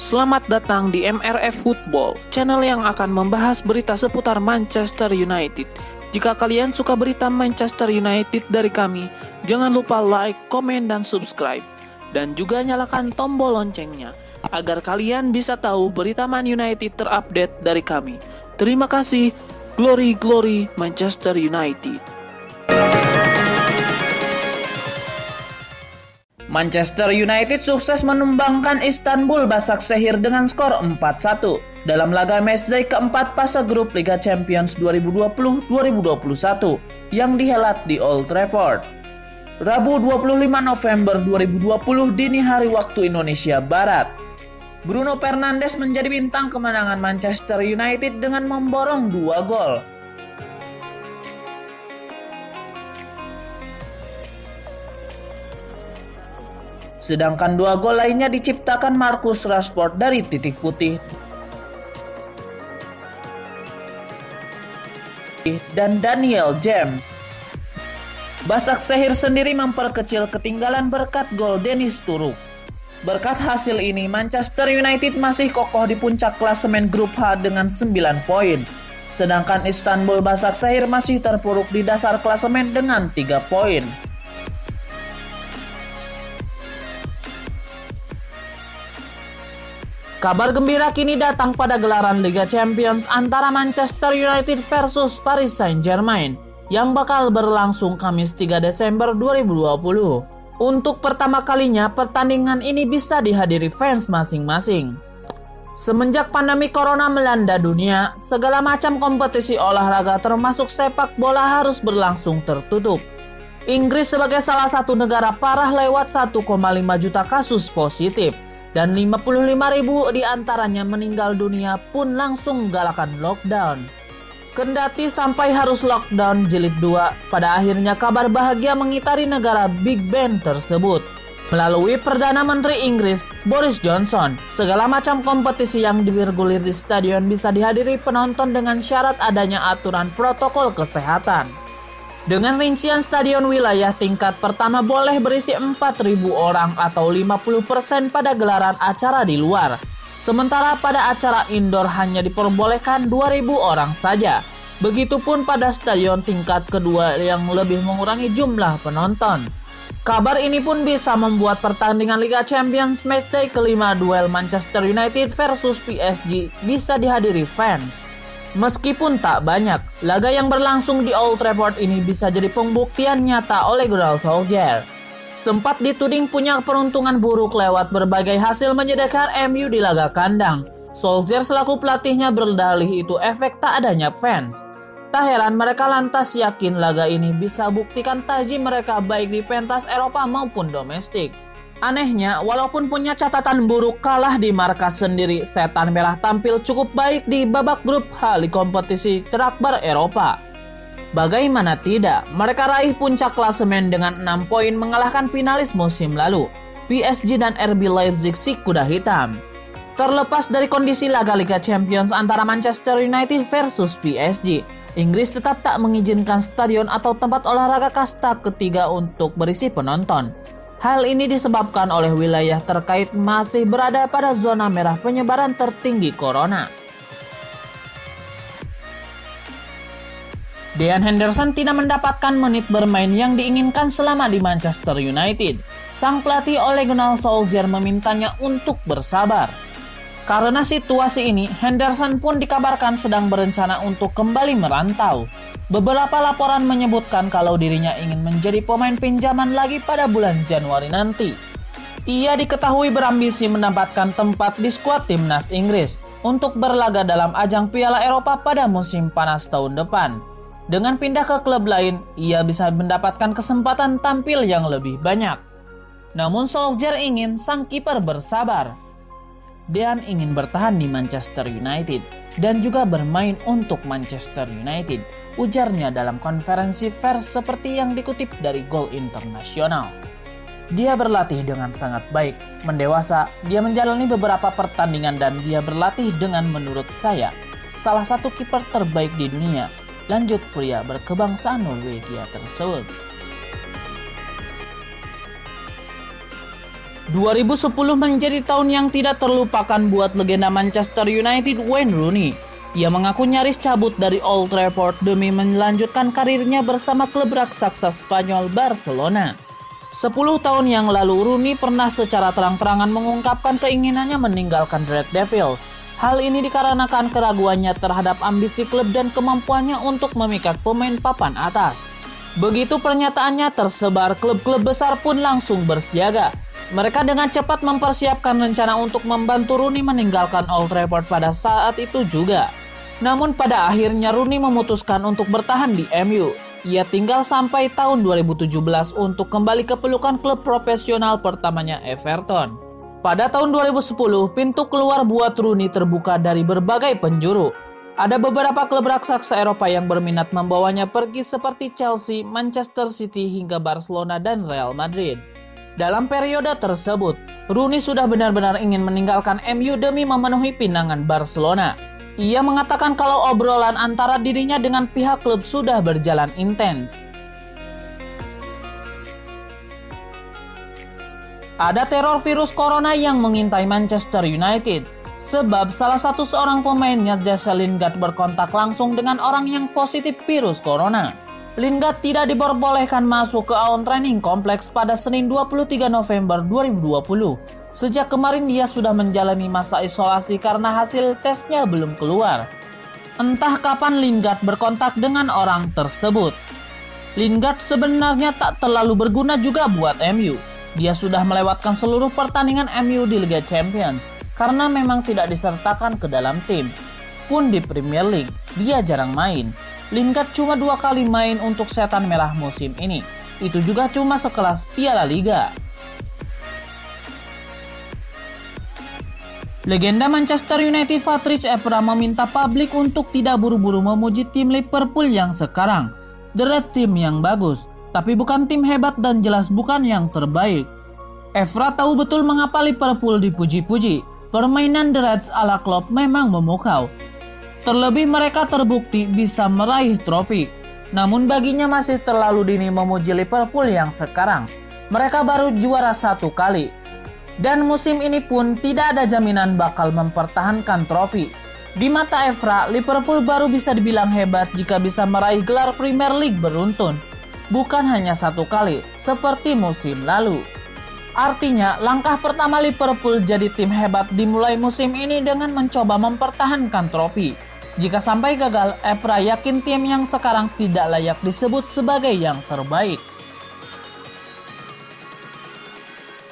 Selamat datang di MRF Football, channel yang akan membahas berita seputar Manchester United. Jika kalian suka berita Manchester United dari kami, jangan lupa like, komen, dan subscribe. Dan juga nyalakan tombol loncengnya, agar kalian bisa tahu berita Man United terupdate dari kami. Terima kasih, Glory Glory Manchester United. Manchester United sukses menumbangkan Istanbul Başakşehir dengan skor 4-1 dalam laga matchday keempat fase grup Liga Champions 2020-2021 yang dihelat di Old Trafford. Rabu 25 November 2020 dini hari waktu Indonesia Barat. Bruno Fernandes menjadi bintang kemenangan Manchester United dengan memborong 2 gol. Sedangkan 2 gol lainnya diciptakan Marcus Rashford dari titik putih dan Daniel James. Başakşehir sendiri memperkecil ketinggalan berkat gol Deniz Turuk. Berkat hasil ini, Manchester United masih kokoh di puncak klasemen grup H dengan 9 poin. Sedangkan Istanbul Başakşehir masih terpuruk di dasar klasemen dengan 3 poin. Kabar gembira kini datang pada gelaran Liga Champions antara Manchester United versus Paris Saint-Germain yang bakal berlangsung Kamis 3 Desember 2020. Untuk pertama kalinya pertandingan ini bisa dihadiri fans masing-masing. Semenjak pandemi corona melanda dunia, segala macam kompetisi olahraga termasuk sepak bola harus berlangsung tertutup. Inggris sebagai salah satu negara parah lewat 1,5 juta kasus positif. Dan 55.000 diantaranya meninggal dunia pun langsung galakan lockdown. Kendati sampai harus lockdown jilid 2, pada akhirnya kabar bahagia mengitari negara Big Ben tersebut. Melalui Perdana Menteri Inggris, Boris Johnson, segala macam kompetisi yang bergulir di stadion bisa dihadiri penonton dengan syarat adanya aturan protokol kesehatan. Dengan rincian stadion wilayah tingkat pertama boleh berisi 4.000 orang atau 50% pada gelaran acara di luar. Sementara pada acara indoor hanya diperbolehkan 2.000 orang saja. Begitupun pada stadion tingkat kedua yang lebih mengurangi jumlah penonton. Kabar ini pun bisa membuat pertandingan Liga Champions matchday kelima duel Manchester United versus PSG bisa dihadiri fans. Meskipun tak banyak, laga yang berlangsung di Old Trafford ini bisa jadi pembuktian nyata oleh Gunnar Solskjaer. Sempat dituding punya peruntungan buruk lewat berbagai hasil menyedihkan MU di laga kandang. Solskjaer selaku pelatihnya berdalih itu efek tak adanya fans. Tak heran mereka lantas yakin laga ini bisa buktikan taji mereka baik di pentas Eropa maupun domestik. Anehnya, walaupun punya catatan buruk kalah di markas sendiri, Setan Merah tampil cukup baik di babak grup H di kompetisi terakbar Eropa. Bagaimana tidak, mereka raih puncak klasemen dengan 6 poin mengalahkan finalis musim lalu, PSG dan RB Leipzig si kuda hitam. Terlepas dari kondisi laga Liga Champions antara Manchester United versus PSG, Inggris tetap tak mengizinkan stadion atau tempat olahraga kasta ketiga untuk berisi penonton. Hal ini disebabkan oleh wilayah terkait masih berada pada zona merah penyebaran tertinggi corona. Dean Henderson tidak mendapatkan menit bermain yang diinginkan selama di Manchester United. Sang pelatih Ole Gunnar Solskjaer memintanya untuk bersabar. Karena situasi ini, Henderson pun dikabarkan sedang berencana untuk kembali merantau. Beberapa laporan menyebutkan kalau dirinya ingin menjadi pemain pinjaman lagi pada bulan Januari nanti. Ia diketahui berambisi mendapatkan tempat di skuad timnas Inggris untuk berlaga dalam ajang Piala Eropa pada musim panas tahun depan. Dengan pindah ke klub lain, ia bisa mendapatkan kesempatan tampil yang lebih banyak. Namun Solskjaer ingin sang kiper bersabar. Dean ingin bertahan di Manchester United dan juga bermain untuk Manchester United, ujarnya dalam konferensi pers seperti yang dikutip dari Goal International. Dia berlatih dengan sangat baik, mendewasa, dia menjalani beberapa pertandingan dan dia berlatih dengan menurut saya salah satu kiper terbaik di dunia, lanjut pria berkebangsaan Norwegia tersebut. 2010 menjadi tahun yang tidak terlupakan buat legenda Manchester United Wayne Rooney. Ia mengaku nyaris cabut dari Old Trafford demi melanjutkan karirnya bersama klub raksasa Spanyol Barcelona. 10 tahun yang lalu Rooney pernah secara terang-terangan mengungkapkan keinginannya meninggalkan Red Devils. Hal ini dikarenakan keraguannya terhadap ambisi klub dan kemampuannya untuk memikat pemain papan atas. Begitu pernyataannya tersebar, klub-klub besar pun langsung bersiaga. Mereka dengan cepat mempersiapkan rencana untuk membantu Rooney meninggalkan Old Trafford pada saat itu juga. Namun pada akhirnya Rooney memutuskan untuk bertahan di MU. Ia tinggal sampai tahun 2017 untuk kembali ke pelukan klub profesional pertamanya Everton. Pada tahun 2010, pintu keluar buat Rooney terbuka dari berbagai penjuru. Ada beberapa klub raksasa Eropa yang berminat membawanya pergi seperti Chelsea, Manchester City hingga Barcelona dan Real Madrid. Dalam periode tersebut, Rooney sudah benar-benar ingin meninggalkan MU demi memenuhi pinangan Barcelona. Ia mengatakan kalau obrolan antara dirinya dengan pihak klub sudah berjalan intens. Ada teror virus corona yang mengintai Manchester United, sebab salah satu seorang pemainnya, Jesse Lingard, berkontak langsung dengan orang yang positif virus corona. Lingard tidak diperbolehkan masuk ke On Training Complex pada Senin 23 November 2020. Sejak kemarin dia sudah menjalani masa isolasi karena hasil tesnya belum keluar. Entah kapan Lingard berkontak dengan orang tersebut. Lingard sebenarnya tak terlalu berguna juga buat MU. Dia sudah melewatkan seluruh pertandingan MU di Liga Champions karena memang tidak disertakan ke dalam tim. Pun di Premier League, dia jarang main. Lingard cuma 2 kali main untuk Setan Merah musim ini. Itu juga cuma sekelas Piala Liga. Legenda Manchester United Patrick Evra meminta publik untuk tidak buru-buru memuji tim Liverpool yang sekarang. The Red Team yang bagus, tapi bukan tim hebat dan jelas bukan yang terbaik. Evra tahu betul mengapa Liverpool dipuji-puji. Permainan The Reds ala Klopp memang memukau. Terlebih mereka terbukti bisa meraih trofi. Namun baginya masih terlalu dini memuji Liverpool yang sekarang. Mereka baru juara 1 kali. Dan musim ini pun tidak ada jaminan bakal mempertahankan trofi. Di mata Evra, Liverpool baru bisa dibilang hebat jika bisa meraih gelar Premier League beruntun. Bukan hanya 1 kali, seperti musim lalu. Artinya, langkah pertama Liverpool jadi tim hebat dimulai musim ini dengan mencoba mempertahankan trofi. Jika sampai gagal, Evra yakin tim yang sekarang tidak layak disebut sebagai yang terbaik.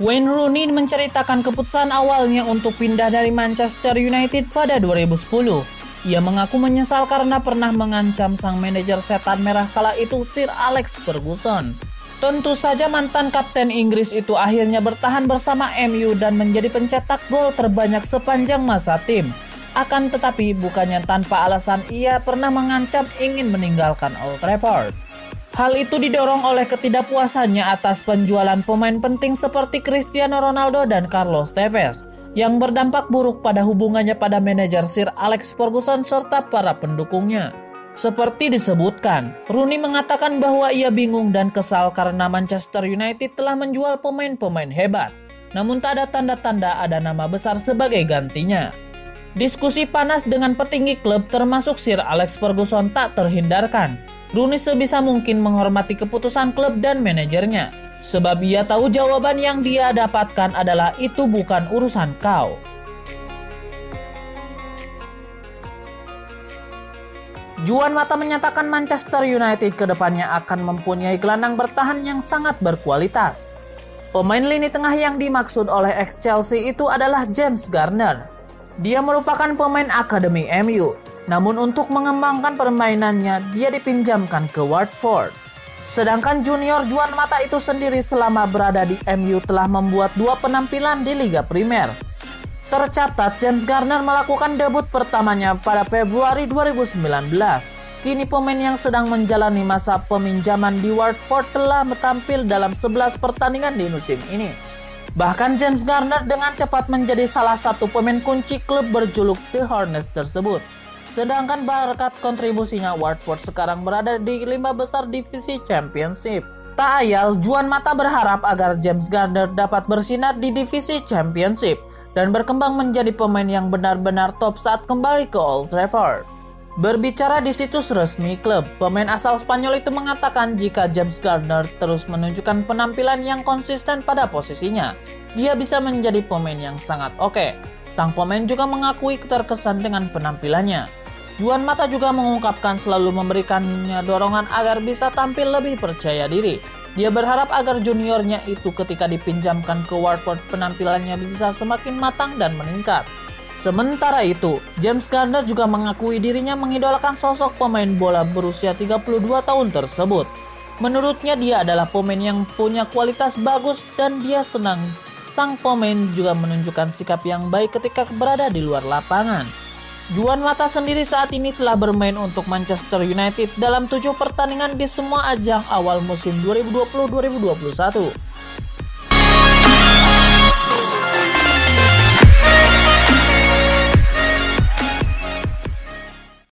Wayne Rooney menceritakan keputusan awalnya untuk pindah dari Manchester United pada 2010. Ia mengaku menyesal karena pernah mengancam sang manajer Setan Merah kala itu Sir Alex Ferguson. Tentu saja mantan kapten Inggris itu akhirnya bertahan bersama MU dan menjadi pencetak gol terbanyak sepanjang masa tim. Akan tetapi bukannya tanpa alasan ia pernah mengancam ingin meninggalkan Old Trafford. Hal itu didorong oleh ketidakpuasannya atas penjualan pemain penting seperti Cristiano Ronaldo dan Carlos Tevez yang berdampak buruk pada hubungannya pada manajer Sir Alex Ferguson serta para pendukungnya. Seperti disebutkan, Rooney mengatakan bahwa ia bingung dan kesal karena Manchester United telah menjual pemain-pemain hebat, namun tak ada tanda-tanda ada nama besar sebagai gantinya. Diskusi panas dengan petinggi klub termasuk Sir Alex Ferguson tak terhindarkan. Rooney sebisa mungkin menghormati keputusan klub dan manajernya, sebab ia tahu jawaban yang dia dapatkan adalah itu bukan urusan kau. Juan Mata menyatakan Manchester United kedepannya akan mempunyai gelandang bertahan yang sangat berkualitas. Pemain lini tengah yang dimaksud oleh ex-Chelsea itu adalah James Garner. Dia merupakan pemain akademi MU, namun untuk mengembangkan permainannya dia dipinjamkan ke Watford. Sedangkan junior Juan Mata itu sendiri selama berada di MU telah membuat 2 penampilan di Liga Primer. Tercatat James Garner melakukan debut pertamanya pada Februari 2019. Kini pemain yang sedang menjalani masa peminjaman di Watford telah tampil dalam 11 pertandingan di musim ini. Bahkan James Garner dengan cepat menjadi salah satu pemain kunci klub berjuluk The Hornets tersebut. Sedangkan berkat kontribusinya Watford sekarang berada di 5 besar divisi Championship. Tak ayal, Juan Mata berharap agar James Garner dapat bersinar di divisi Championship dan berkembang menjadi pemain yang benar-benar top saat kembali ke Old Trafford. Berbicara di situs resmi klub, pemain asal Spanyol itu mengatakan jika James Garner terus menunjukkan penampilan yang konsisten pada posisinya, dia bisa menjadi pemain yang sangat oke. Sang pemain juga mengakui keterkesan dengan penampilannya. Juan Mata juga mengungkapkan selalu memberikannya dorongan agar bisa tampil lebih percaya diri. Dia berharap agar juniornya itu ketika dipinjamkan ke Watford penampilannya bisa semakin matang dan meningkat. Sementara itu, James Garner juga mengakui dirinya mengidolakan sosok pemain bola berusia 32 tahun tersebut. Menurutnya dia adalah pemain yang punya kualitas bagus dan dia senang sang pemain juga menunjukkan sikap yang baik ketika berada di luar lapangan. Juan Mata sendiri saat ini telah bermain untuk Manchester United dalam 7 pertandingan di semua ajang awal musim 2020-2021.